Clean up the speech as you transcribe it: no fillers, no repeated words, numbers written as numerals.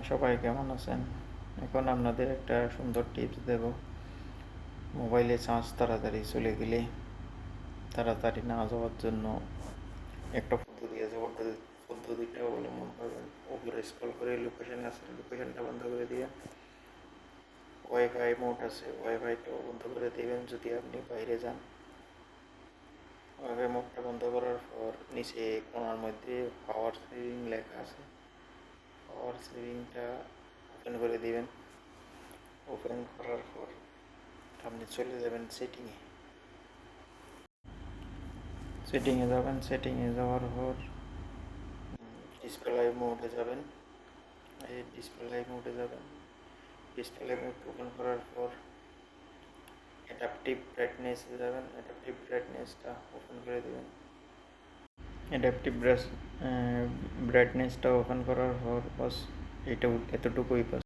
সবাই কেমন আছেন? এখন আপনাদের একটা সুন্দর টিপস দেব। মোবাইলে চার্জ তাড়াতাড়ি চলে গেলে তাড়াতাড়ি না যাওয়ার জন্য একটা পদ্ধতি আছে। পদ্ধতিটা অবলম্বন করবেন। উপরে স্ক্রল করে লোকেশন আছে, লোকেশনটা বন্ধ করে দিয়ে ওয়াইফাই মোড আছে, ওয়াইফাইটাও বন্ধ করে দেবেন যদি আপনি বাইরে যান। ওয়াইফাই মোডটা বন্ধ করার পর নিচে কোণার মধ্যে পাওয়ার সেভিং লেখা আছে, পাওয়ার সেভিংটা ওপেন করে দিবেন। ওপেন করার পর আপনি চলে যাবেন সেটিংয়ে যাবেন। সেটিংয়ে যাওয়ার পর ডিসপ্লে মোডে যাবেন। এই ডিসপ্লে মোডে যাবেন। ডিসপ্লে মোড ওপেন করার পর অ্যাডাপটিভ ব্রাইটনেসে যাবেন। অ্যাডাপটিভ ব্রাইটনেসটা ওপেন করে দেবেন। অ্যাডাপটিভ ব্রাইটনেসটা ওপেন করার পর বাস এতটুকুই।